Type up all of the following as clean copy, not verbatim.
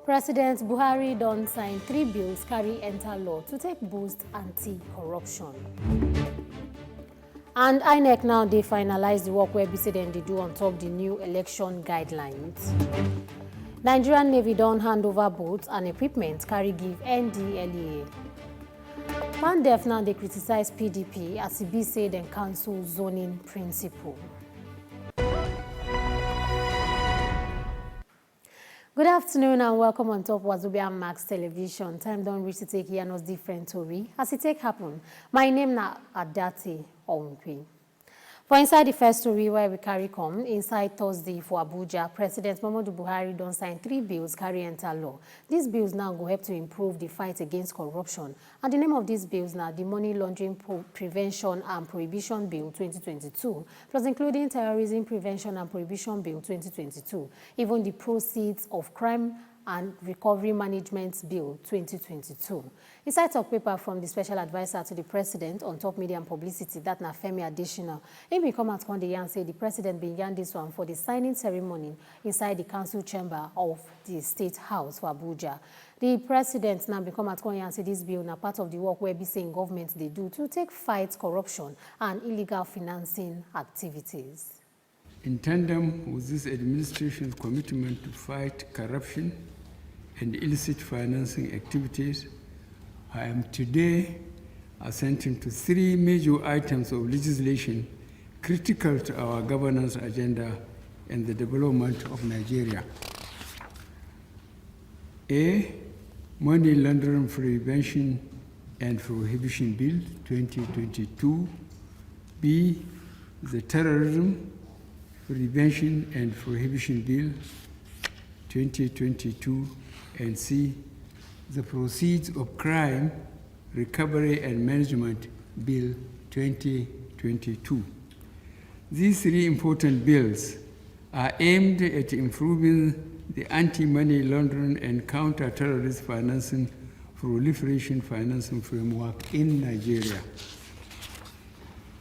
President Buhari don sign 3 bills carry enter law to take boost anti-corruption. And Inec now they finalize the work where BC then they do on top the new election guidelines. Nigerian Navy don hand over boats and equipment carry give NDLEA. Pandef now they criticize PDP as CB say them cancel zoning principle. Good afternoon and welcome on top Wazobia Max Television. Time don't reach to take here no different story as it take happen. My name na Adati Onkwi. For inside the first story where we carry come, inside Thursday for Abuja, President Muhammadu Buhari don sign 3 bills carry enter law. These bills now go help to improve the fight against corruption. And the name of these bills now the Money Laundering Prevention and Prohibition Bill 2022, plus including Terrorism Prevention and Prohibition Bill 2022, even the Proceeds of Crime and Recovery Management Bill 2022. Inside talk paper from the special advisor to the president on top media and publicity, that na Femi Additional, he will come out on the and say the president been yarn this one for the signing ceremony inside the council chamber of the State House for Abuja. The president now become at and say this bill na part of the work where be saying government they do to take fight corruption and illegal financing activities. In tandem with this administration's commitment to fight corruption and illicit financing activities, I am today assenting to 3 major items of legislation critical to our governance agenda and the development of Nigeria. A. Money Laundering Prevention and Prohibition Bill 2022. B. The Terrorism Prevention and Prohibition Bill 2022, and C. The Proceeds of Crime Recovery and Management Bill 2022. These 3 important bills are aimed at improving the anti-money laundering and counter-terrorist financing proliferation financing framework in Nigeria.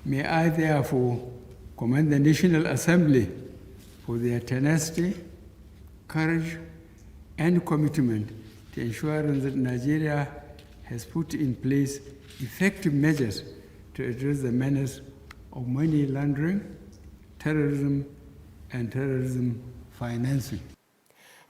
May I therefore commend the National Assembly for their tenacity, courage, and commitment to ensuring that Nigeria has put in place effective measures to address the menace of money laundering, terrorism, and terrorism financing.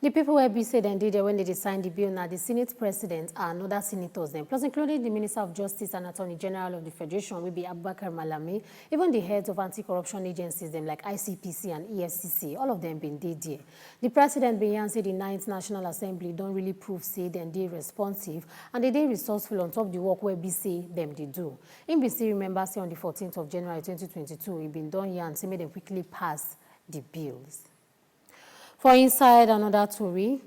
The people where be said and did when they signed the bill now, the Senate President and other senators then, plus including the Minister of Justice and Attorney General of the Federation, will be Abubakar Malami, even the heads of anti-corruption agencies them like ICPC and EFCC, all of them been there. The President began say the 9th National Assembly don't really prove say them they responsive and they resourceful on top the work where be say them they do. In BC remember say on the 14th of January 2022, it been done here and say made them quickly pass the bills. For inside another story,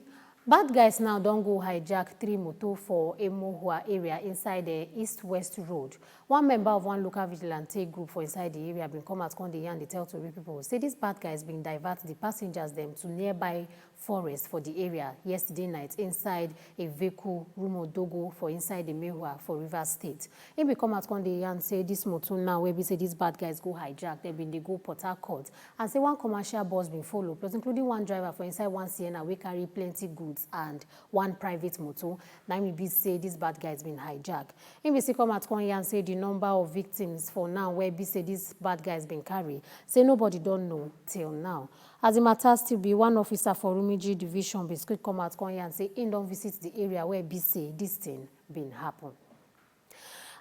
bad guys now don't go hijack 3 motor for Emohua area inside the East-West Road. One member of one local vigilante group for inside the area been come at Konde and they tell Tori people say these bad guys been divert the passengers them to nearby forest for the area yesterday night inside a vehicle Rumodogo for inside the Mehua for Rivers State. He been come at Konde and say this motor now where we say these bad guys go hijack, they go Port Harcourt and say one commercial bus been follow, plus including one driver for inside one Sienna we carry plenty goods and one private motor. Now we be say these bad guys been hijacked. He be come at Konde and say the number of victims for now where be say these bad guys been carry. Say nobody don't know till now. As the matter still be one officer for Rumiji Division Biscuit come out and say he don't visit the area where be say this thing been happen.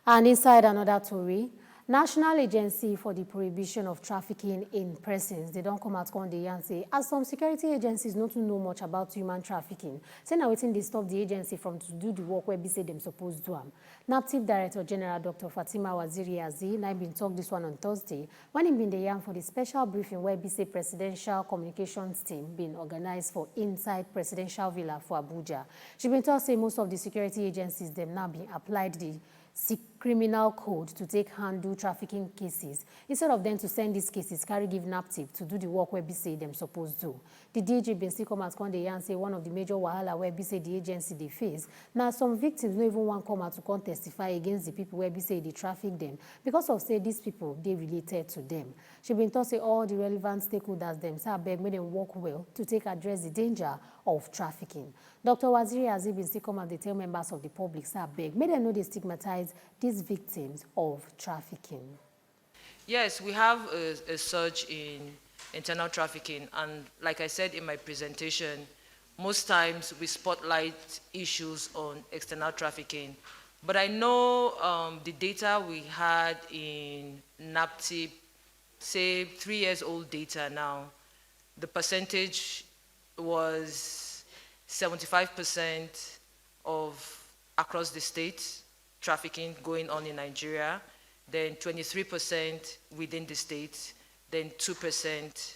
And inside another story, National Agency for the Prohibition of Trafficking in Persons, they don't come out and say, as some security agencies not to know much about human trafficking, say now waiting they stop the agency from to do the work where be say them supposed to do. NAPTIP Director General Dr. Fatima Waziri Azi, and I been talk this one on Thursday, when he been the yarn for the special briefing where be say Presidential Communications Team been organized for inside Presidential Villa for Abuja. She been told say most of the security agencies them now been applied the criminal code to take handle trafficking cases instead of them to send these cases carry give naptip to do the work where be say them supposed to. The DG been still come out con dey yarn say one of the major wahala where be say the agency they face. Now some victims no even want come out to come testify against the people where be say they traffic them because of say these people they related to them. She been told say all the relevant stakeholders them say abeg make them work well to take address the danger of trafficking. Dr. Waziri Aziz been still come out to tell members of the public say abeg make them know they stigmatize these victims of trafficking. Yes, we have a surge in internal trafficking, and like I said in my presentation, most times we spotlight issues on external trafficking. But I know the data we had in NAPTIP, say 3 years old data now, the percentage was 75% of across the state trafficking going on in Nigeria, then 23% within the state, then 2%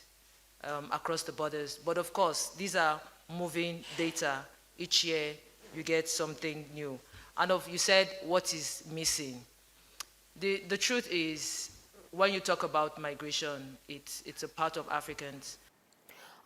across the borders. But of course, these are moving data. Each year, you get something new. And you said, what is missing? The truth is, when you talk about migration, it's a part of Africans.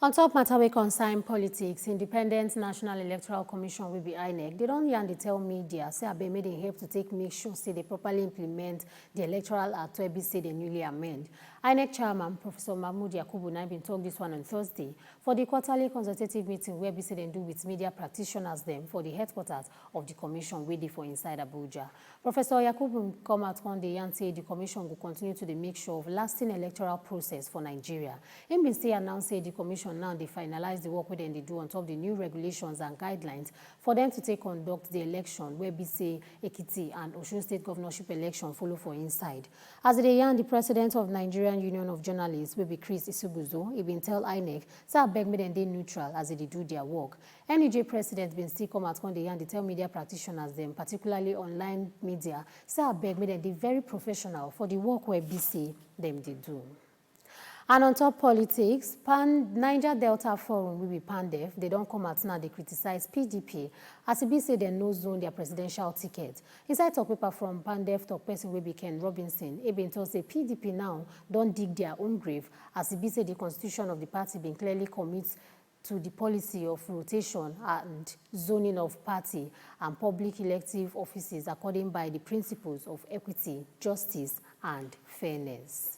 On top matter we concern politics, Independent National Electoral Commission will be Inec. They don't yarn they tell media, say abeg make dem help to make sure say they properly implement the Electoral Act where be say they newly amend. Inec Chairman Professor Mahmoud Yakubu Nai been talk this one on Thursday for the quarterly consultative meeting where be say they do with media practitioners them for the headquarters of the commission waiting for inside Abuja. Professor Yakubu come out on the and say the commission will continue to make sure of lasting electoral process for Nigeria. Him been say announce say the commission now they finalize the work they do on top of the new regulations and guidelines for them to conduct the election where be say Ekiti and Osun State governorship election follow for inside. As they yarn, the president of Nigerian Union of Journalists will be Chris Isubuzo. He been tell INEC say abeg make dem dey neutral as they do their work. NIJ president been still come out on the yarn they tell media practitioners them, particularly online media, say abeg make dem dey very professional for the work where be say them they do. And on top politics, Niger Delta Forum will be PANDEF. They don't come out now, they criticize PDP. As it be said, they no zone their presidential ticket. Inside talk paper from PANDEF, talk person will be Ken Robinson. He been told say PDP now don't dig their own grave. As it be said, the constitution of the party been clearly commits to the policy of rotation and zoning of party and public elective offices according by the principles of equity, justice, and fairness.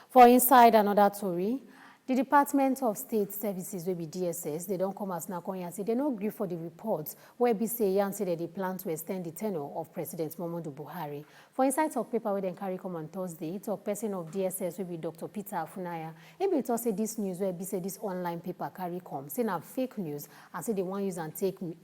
For inside another story, the Department of State Services will be DSS. They don't come as now and say they no agree for the reports where be say and say that they plan to extend the tenure of President Muhammadu Buhari. For inside talk paper where they carry come on Thursday, talk person of DSS will be Dr. Peter Afunaya. He be to say this news where be say this online paper carry come, say now fake news and say they want use and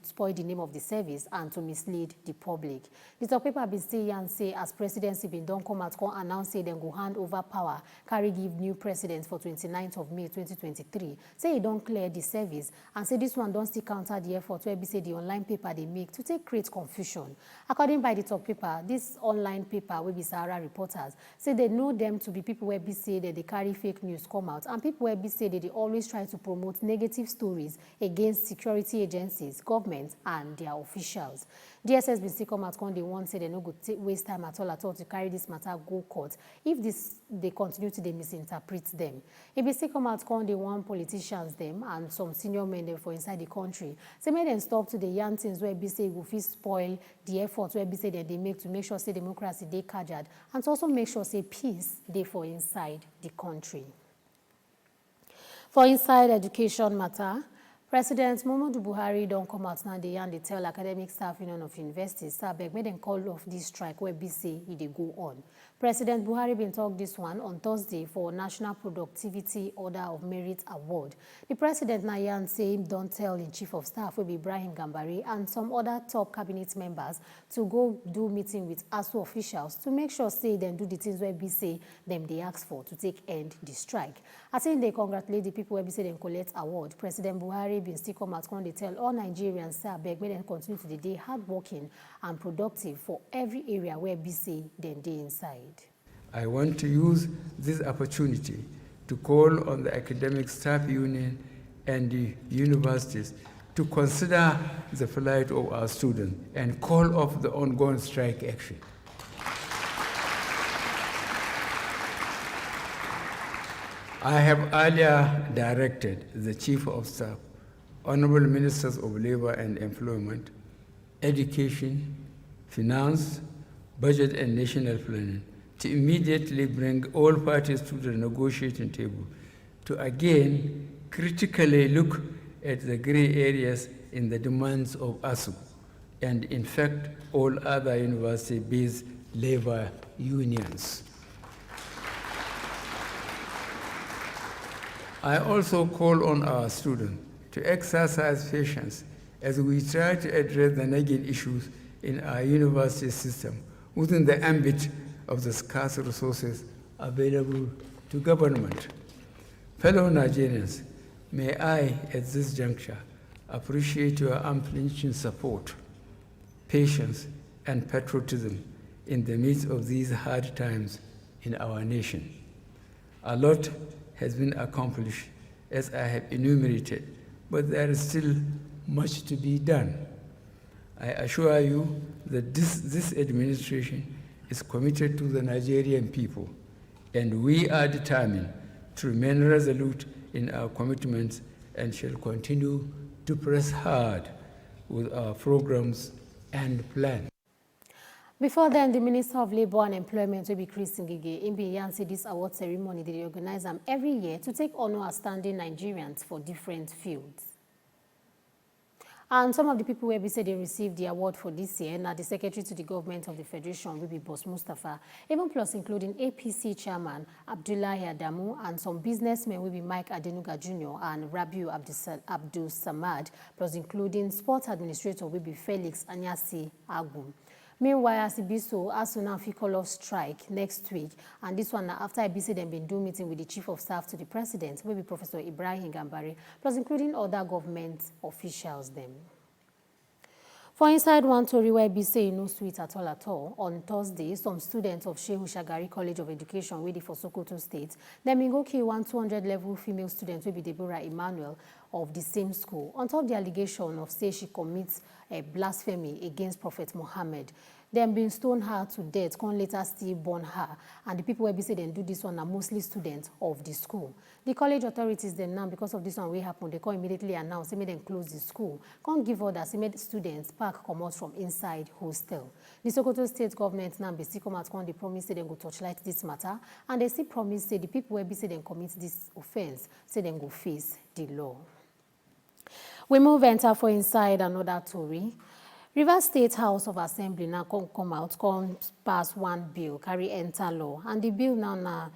spoil the name of the service and to mislead the public. The talk paper be say and say as presidency been don't come out come announce say then go hand over power, carry give new president for 29th of May 2023. Say he don't clear the service and say this one don't still counter the effort where be say the online paper they make to create confusion. According by the top paper, this online paper will be Sahara reporters say they know them to be people where be say that they carry fake news come out and people where be say that they always try to promote negative stories against security agencies, governments, and their officials. DSS been still come out when they want say they no go waste time at all to carry this matter go court if they continue to misinterpret them. If they still come out when they want politicians them and some senior men them for inside the country, say make them stop to the young things where be say go fit spoil the effort where be say that they make to make sure say democracy they kajad and to also make sure say peace they for inside the country. For inside education matter, President Muhammadu Buhari don't come out now and they tell academic staff union of universities, Sabek made them call off this strike where BC they go on. President Buhari been talk this one on Thursday for National Productivity Order of Merit Award. The president Nayan say him don't tell in chief of staff will be Ibrahim Gambari and some other top cabinet members to go do meeting with ASU officials to make sure say them do the things where BC them they ask for to take end the strike. I think they congratulate the people where BC them collect award. President Buhari been still come out when they tell all Nigerians say beg make them continue to the day hardworking and productive for every area where BC them they inside. I want to use this opportunity to call on the academic staff union and the universities to consider the plight of our students and call off the ongoing strike action. I have earlier directed the Chief of Staff, Honorable Ministers of Labor and Employment, Education, Finance, Budget and National Planning to immediately bring all parties to the negotiating table to again critically look at the gray areas in the demands of ASU and, in fact, all other university-based labor unions. I also call on our students to exercise patience as we try to address the nagging issues in our university system within the ambit of the scarce resources available to government. Fellow Nigerians, may I, at this juncture, appreciate your unflinching support, patience, and patriotism in the midst of these hard times in our nation. A lot has been accomplished, as I have enumerated, but there is still much to be done. I assure you that this administration is committed to the Nigerian people, and we are determined to remain resolute in our commitments and shall continue to press hard with our programs and plans. Before then, the Minister of Labour and Employment will be Chris Ngige. In Beyonce, this award ceremony, they organize them every year to take honor outstanding Nigerians for different fields. And some of the people where we say they received the award for this year, now the Secretary to the Government of the Federation will be Boss Mustafa, even plus including APC Chairman Abdullahi Adamu, and some businessmen will be Mike Adenuga Jr. and Rabiu Abdul Samad, plus including Sports Administrator will be Felix Anyasi Agum. Meanwhile, Asibiso also now call off strike next week, and this one after IBC then been doing meeting with the Chief of Staff to the President, will be Professor Ibrahim Gambari, plus including other government officials them. For inside one story where IBC no sweet at all, on Thursday, some students of Shehu Shagari College of Education waiting for Sokoto State, then Mingoki 200 level female student will be Deborah Emmanuel of the same school, on top of the allegation of say she commits a blasphemy against Prophet Muhammad. Them being stoned her to death, can later still burn her, and the people where be say they do this one are mostly students of the school. The college authorities then now, because of this one will happen, they can immediately announce, they made them close the school. Can't give orders, they made students park come out from inside hostel. The Sokoto State government now be still come out, they promise say they go touchlight this matter, and they still promise say the people where be say they commit this offense, say they go face the law. We move enter for inside another story. Rivers State House of Assembly now come pass one bill, carry enter law. And the bill now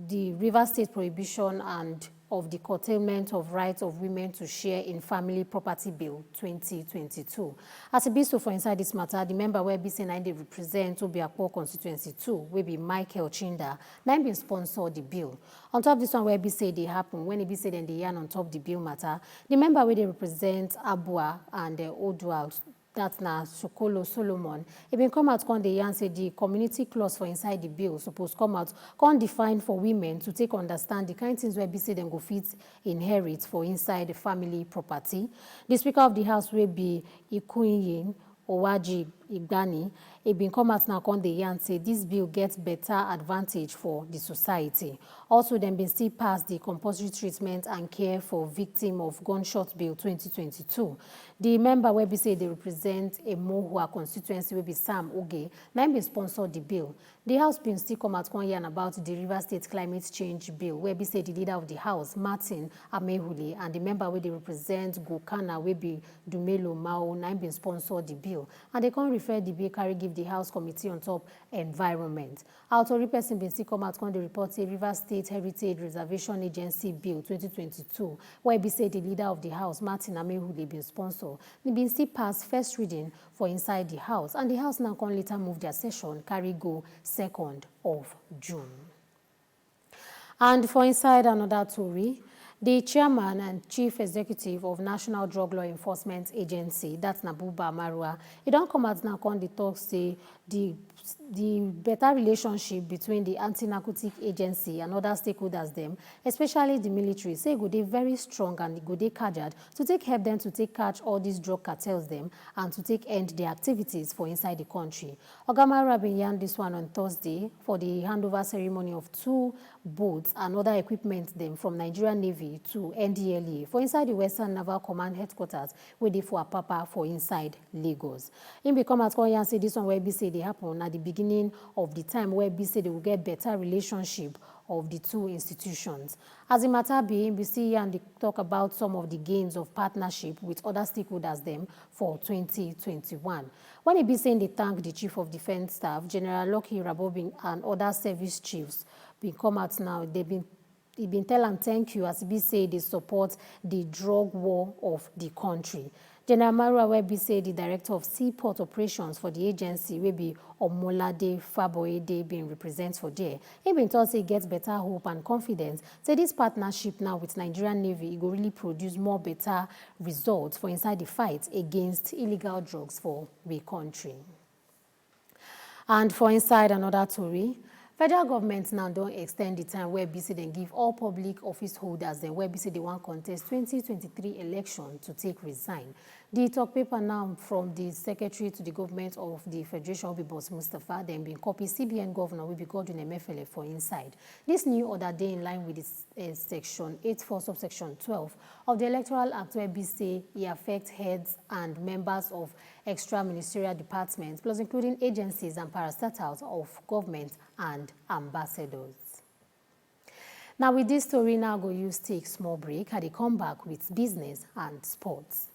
the Rivers State Prohibition and of the Curtailment of Rights of Women to Share in Family Property Bill 2022. As a bill for inside this matter, the member where BC9 they represent Obiakpo constituency 2 will be Michael Chinda. Now been sponsor the bill. On top of this one where BC they happen, when it BC then they yarn on top the bill matter, the member where they represent Abua and Odua, that's now Sokolo Solomon. It been come out con the yarn say the community clause for inside the bill supposed come out con define for women to take understand the kind of things where BC then go fit inherit for inside the family property. The Speaker of the House will be Ikuyin Owaji Igbani. It been come out now con the yarn say this bill gets better advantage for the society. Also, then been still passed the compulsory treatment and care for victim of gunshot bill 2022. The member where we say they represent a Mohua constituency will be Sam Oge. Now been sponsored the bill. The House been still come out con yarn about the River State climate change bill where we say the leader of the House, Martin Amehuli, and the member where they represent Gokana will be Dumelo Mao. Now been sponsored the bill, and they can't refer the bill carry give the House Committee on top environment. Authority person been still come out con the report a River State Heritage Reservation Agency Bill 2022, where we say the leader of the House, Martin Amehuli, been sponsored. They been still passed first reading for inside the House, and the House now can later move their session carry go 2nd of June. And for inside another story, the chairman and chief executive of National Drug Law Enforcement Agency, that's Nabuba Marua, it don't come out now on the talk say the the better relationship between the anti-narcotic agency and other stakeholders them, especially the military, say go dey very strong and go dey cadred to help them to catch all these drug cartels them and to end their activities for inside the country. Oga Maru bin yarn this one on Thursday for the handover ceremony of 2 boats and other equipment them from Nigerian Navy to NDLEA for inside the Western Naval Command headquarters where they for Apapa for inside Lagos. In become at call and say this one where be say they happen at the beginning of the time where be say they will get better relationship of the 2 institutions. As a matter being, NBC and they talk about some of the gains of partnership with other stakeholders them for 2021. When it be saying they thank the Chief of Defense Staff, General Lucky Rabobin and other service chiefs been come out now, he been tell them thank you as be say they support the drug war of the country. General Maru Awebi say the director of seaport operations for the agency will be Omolade Faboede being represented for there. He been told say gets better hope and confidence. Say this partnership now with Nigerian Navy will really produce more better results for inside the fight against illegal drugs for the country. And for inside another story, federal government now don't extend the time where BC then give all public office holders then where BC they want contest 2023 election to take resign. The talk paper now from the Secretary to the Government of the Federation will be Boss Mustafa, then being copied CBN Governor will be Godwin Emefiele for inside. This new order day in line with this Section 84 subsection 12 of the Electoral Act where BC it affects heads and members of extra ministerial departments, plus including agencies and parastatals of government and ambassadors. Now with this story now go use take small break and they come back with business and sports.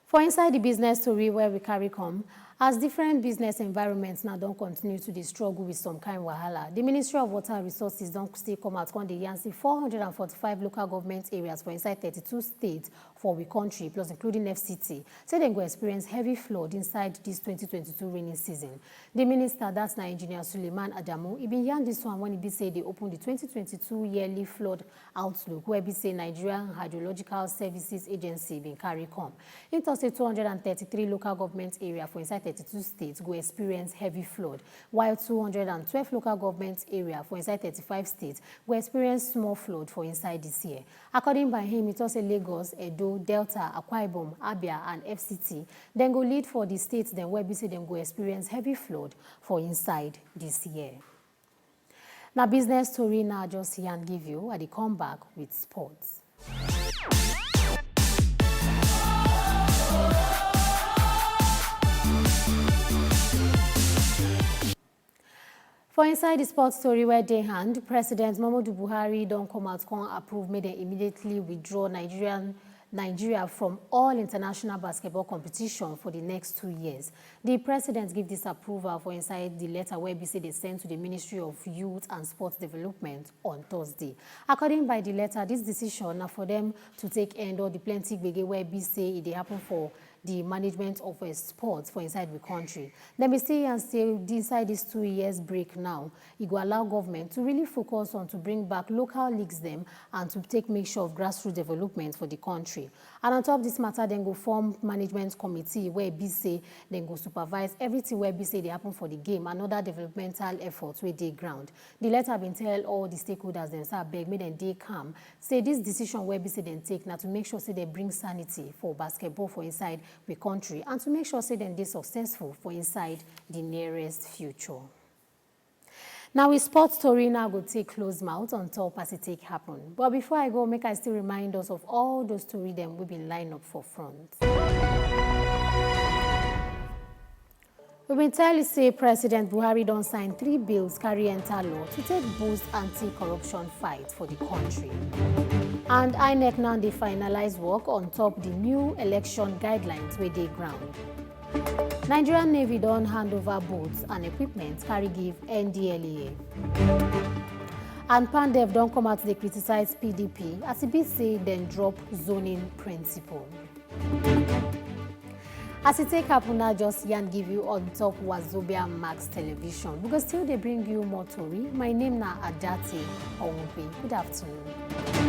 For inside the business story where we carry come, as different business environments now don't continue to struggle with some kind of wahala, the Ministry of Water and Resources don't still come out on the Yancy 445 local government areas for inside 32 states for the country, plus including FCT, say they go experience heavy flood inside this 2022 rainy season. The minister, that's now Engineer Suleiman Adamu, he been yarn this one when he be say they opened the 2022 yearly flood outlook, where be say Nigerian Hydrological Services Agency been carry come. It was a 233 local government area for inside 32 states go experience heavy flood, while 212 local government area for inside 35 states will experience small flood for inside this year. According by him, it was a Lagos, Edo, Delta, Akwa Ibom, Abia, and FCT. Then go lead for the states then where we say them go experience heavy flood for inside this year. Now business story now just here and give you at the comeback with sports. For inside the sports story where they hand, President Muhammadu Buhari don't come out and approve, made them immediately withdraw Nigeria from all international basketball competition for the next 2 years. The president gave this approval for inside the letter where BC they sent to the Ministry of Youth and Sports Development on Thursday. According by the letter, this decision now for them to take end all the plenty big where BC it happen for the management of sports for inside the country. Let me say and say inside this 2 years break now, it will allow government to really focus on to bring back local leagues them and to make sure of grassroots development for the country. And on top of this matter, then go form management committee where BC then go supervise everything where BC they happen for the game and other developmental efforts where they ground. The letter been tell all the stakeholders themselves beg make them they calm. Say this decision where BC then take now to make sure say they bring sanity for basketball for inside the country and to make sure say them they successful for inside the nearest future. Now with sports story now go take close mouth on top as it take happen. But before I go, make I still remind us of all those stories them we been lined up for front. We been tell you say President Buhari don't sign 3 bills carry enter law to take boost anti-corruption fight for the country. And Inec now they finalize work on top the new election guidelines where they ground. Nigerian Navy don't hand over boats and equipment carry give NDLEA. And Pandev don't come out to criticize PDP as it be say then drop zoning principle. As it take happen just yan give you on top Wazobia Max Television because still they bring you more story. My name na Adati Owupe. Good afternoon.